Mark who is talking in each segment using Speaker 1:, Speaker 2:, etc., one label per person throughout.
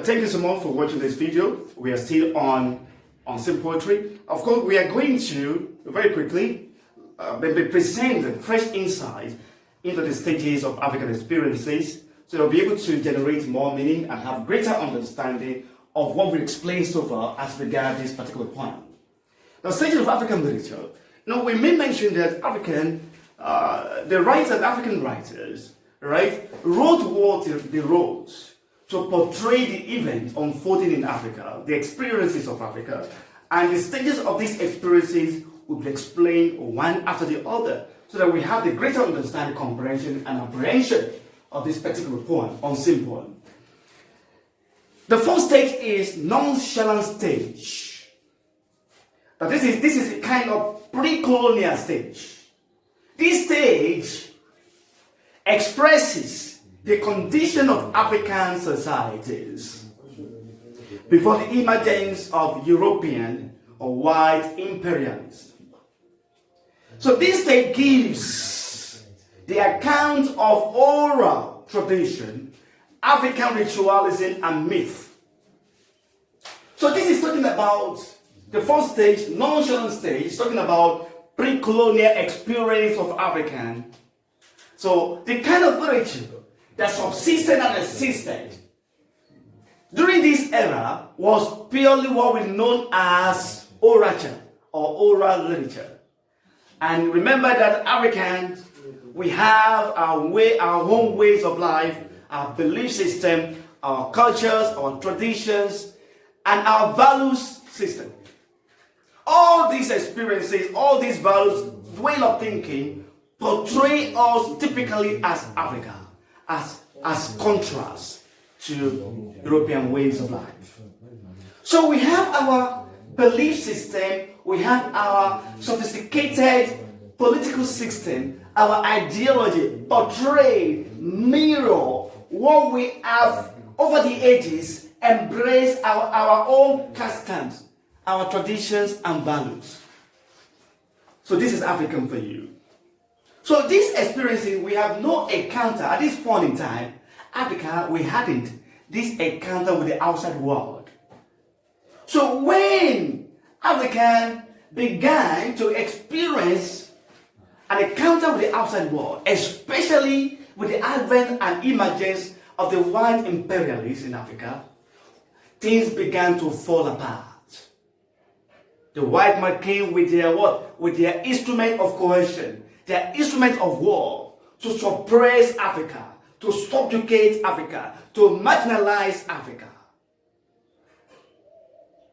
Speaker 1: Thank you so much for watching this video. We are still on Simple Poetry. Of course, we are going to very quickly present fresh insights into the stages of African experiences, so you'll be able to generate more meaning and have greater understanding of what we explained so far as regards this particular point. The stages of African literature. We may mention that African writers, right, wrote what they wrote to portray the events unfolding in Africa, the experiences of Africa, and the stages of these experiences will be explained one after the other, so that we have the greater understanding, comprehension, and apprehension of this particular poem on Simple. The first stage is nonchalant stage. Now this is a kind of pre-colonial stage. This stage expresses the condition of African societies before the emergence of European or white imperialism. So this stage gives the account of oral tradition, African ritualism, and myth. So this is talking about the first stage, nonchalant stage, talking about pre-colonial experience of African. So the kind of literature that subsisted and existed during this era was purely what we know as orature or oral literature. And remember that Africans, we have our own ways of life, our belief system, our cultures, our traditions, and our values system. All these experiences, all these values, way of thinking, portray us typically as Africa, as contrast to European ways of life. So we have our belief system, we have our sophisticated political system, our ideology portray, mirror what we have over the ages, embrace our own customs, our traditions and values. So this is African for you. So these experiences, we have no encounter at this point in time. Africa, we hadn't this encounter with the outside world. So when African began to experience an encounter with the outside world, especially with the advent and emergence of the white imperialists in Africa, things began to fall apart. The white man came with their what? With their instrument of coercion, their instrument of war, to suppress Africa, to subjugate Africa, to marginalize Africa.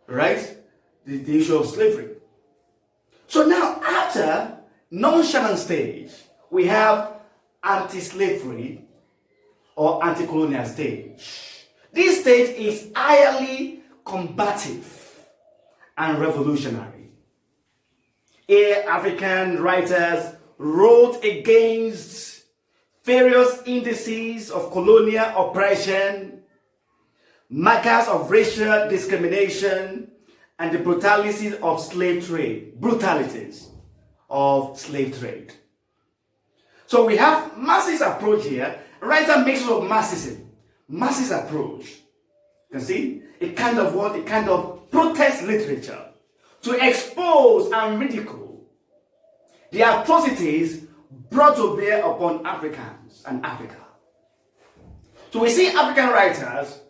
Speaker 1: Right? The issue of slavery. So now, after nonchalant stage, we have anti-slavery or anti-colonial stage. This stage is highly combative and revolutionary. Here, African writers wrote against various indices of colonial oppression, markers of racial discrimination, and the brutalities of slave trade. So we have Marxist approach here. Writer makes use of Marxism. Marxist approach. You can see a kind of protest literature to expose and ridicule the atrocities brought to bear upon Africans and Africa. So we see African writers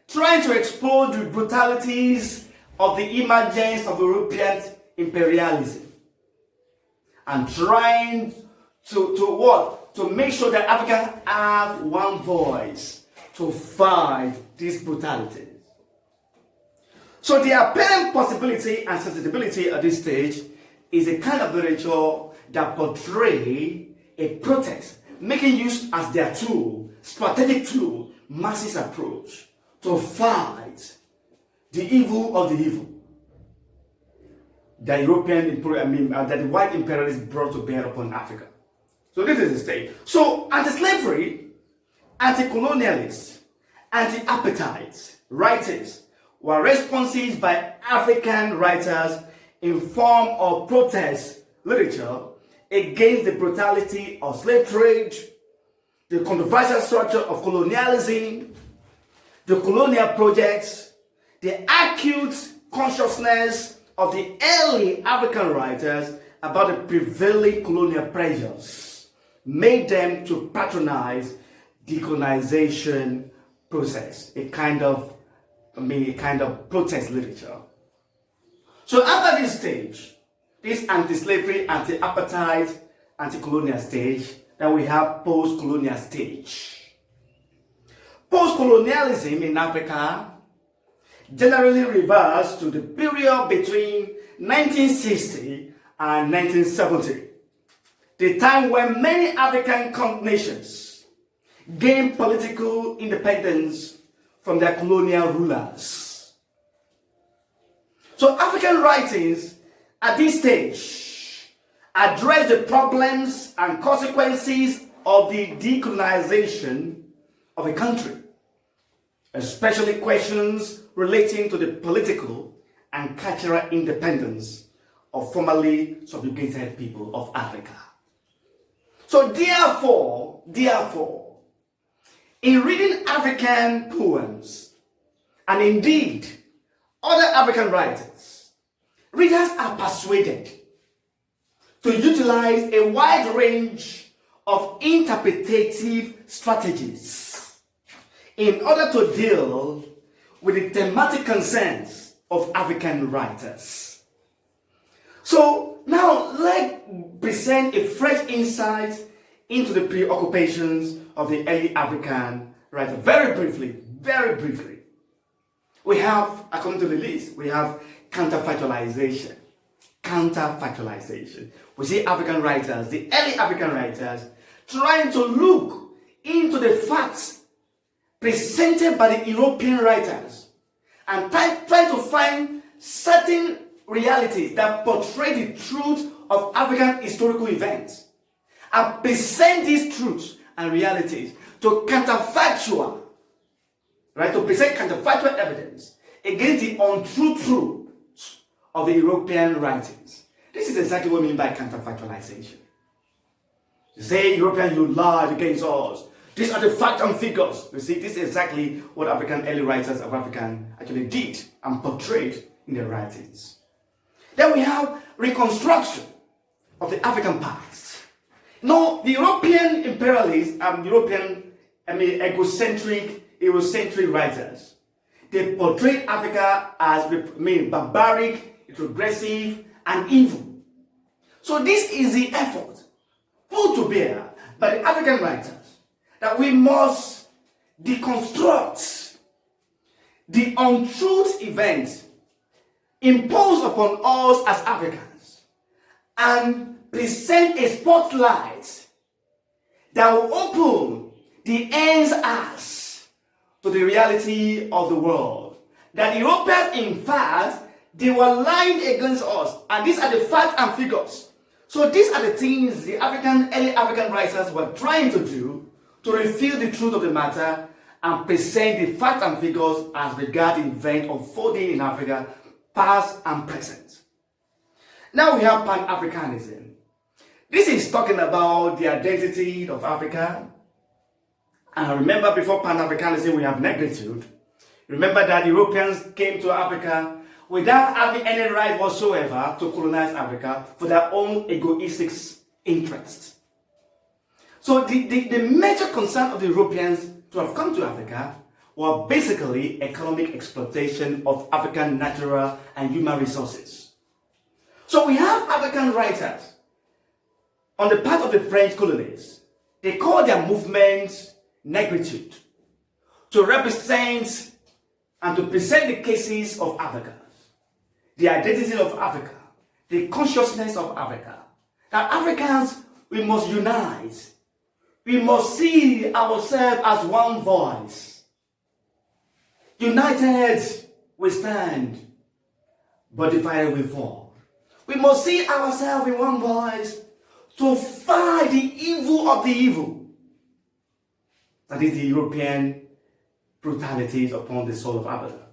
Speaker 1: trying to expose the brutalities of the emergence of European imperialism and trying to make sure that Africans have one voice to fight these brutalities. So the apparent possibility and sensibility at this stage is a kind of literature that portray a protest, making use as their tool, strategic tool, Marxist approach to fight the evil of the evil that that the white imperialists brought to bear upon Africa. So this is the state. So anti-slavery, anti-colonialists, anti-appetite writers were responses by African writers in form of protest literature against the brutality of slave trade, the controversial structure of colonialism, the colonial projects, the acute consciousness of the early African writers about the prevailing colonial pressures made them to patronize the colonization process, a kind of protest literature. So after this stage, this anti-slavery, anti-apartheid, anti-colonial stage, then we have post-colonial stage. Post-colonialism in Africa generally refers to the period between 1960 and 1970, the time when many African nations gained political independence from their colonial rulers. So African writings at this stage address the problems and consequences of the decolonization of a country, especially questions relating to the political and cultural independence of formerly subjugated people of Africa. So therefore, in reading African poems, and indeed other African writers, readers are persuaded to utilize a wide range of interpretative strategies in order to deal with the thematic concerns of African writers. So now let's present a fresh insight into the preoccupations of the early African writer. Very briefly. We have, according to the list, we have counterfactualization. We see African writers, the early African writers, trying to look into the facts presented by the European writers and trying to find certain realities that portray the truth of African historical events and present these truths and realities to counterfactual, right? To present counterfactual evidence against the untrue truths of the European writings. This is exactly what we mean by counterfactualization. You say, Europeans, you lied against us. These are the facts and figures. You see, this is exactly what African early writers of African actually did and portrayed in their writings. Then we have reconstruction of the African past. No, the European imperialists and egocentric, Eurocentric writers, they portrayed Africa as barbaric, retrogressive, and evil. So this is the effort put to bear by the African writers, that we must deconstruct the untruth events imposed upon us as Africans and present a spotlight that will open the end's eyes to the reality of the world. That Europeans, in fact, they were lying against us, and these are the facts and figures. So these are the things the early African writers were trying to do to reveal the truth of the matter and present the facts and figures as regard the event unfolding in Africa, past and present. Now we have Pan-Africanism. This is talking about the identity of Africa. And remember, before Pan-Africanism, we have negritude. Remember that Europeans came to Africa without having any right whatsoever to colonize Africa for their own egoistic interests. So the major concern of the Europeans to have come to Africa were basically economic exploitation of African natural and human resources. So we have African writers on the part of the French colonies. They call their movement negritude, to represent and to present the cases of Africa, the identity of Africa, the consciousness of Africa. That Africans, we must unite. We must see ourselves as one voice. United we stand, but divided we fall. We must see ourselves in one voice to fight the evil of the evil. That is the European brutalities upon the soul of Africa.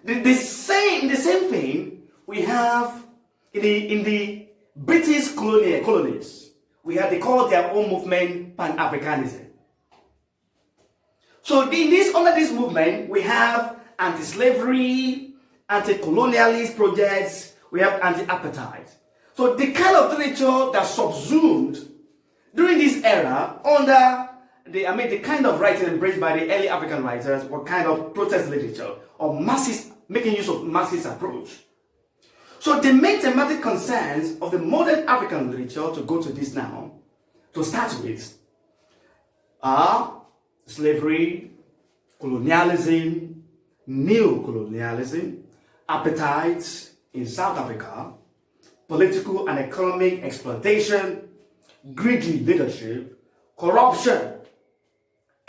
Speaker 1: The same thing we have in the British colonies. They call their own movement Pan-Africanism. So under this movement, we have anti-slavery, anti-colonialist projects, we have anti-apartheid. So the kind of literature that subsumed during this era under the kind of writing embraced by the early African writers were kind of protest literature or Marxist, making use of Marxist approach. So the main thematic concerns of the modern African literature, to go to this now, to start with, are slavery, colonialism, neo-colonialism, apartheid in South Africa, political and economic exploitation, greedy leadership, corruption,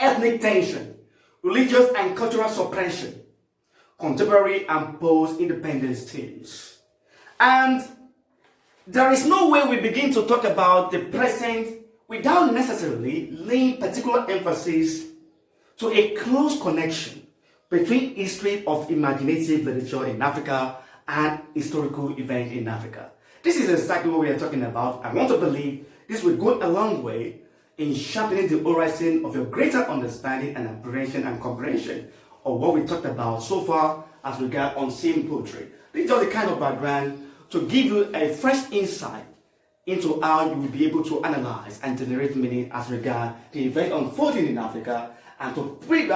Speaker 1: ethnic tension, religious and cultural suppression, contemporary and post-independence themes. And there is no way we begin to talk about the present without necessarily laying particular emphasis to a close connection between history of imaginative literature in Africa and historical events in Africa. This is exactly what we are talking about. I want to believe this will go a long way in sharpening the horizon of your greater understanding and apprehension and comprehension of what we talked about so far as regards unseen poetry. This is just a kind of background to give you a fresh insight into how you will be able to analyze and generate meaning as regards the event unfolding in Africa, and to bring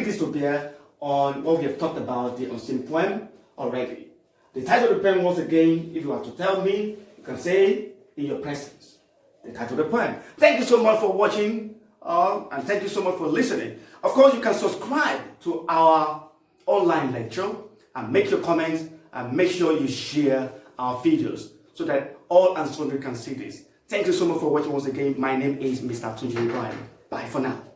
Speaker 1: this to bear on what we have talked about, the unseen poem already. The title of the poem, once again, if you want to tell me, you can say in your presence. The title of the poem. Thank you so much for watching, and thank you so much for listening. Of course, you can subscribe to our online lecture and make your comments, and make sure you share our videos so that all and sundry can see this. Thank you so much for watching once again. My name is Mr. Tunji Ibrahim. Bye for now.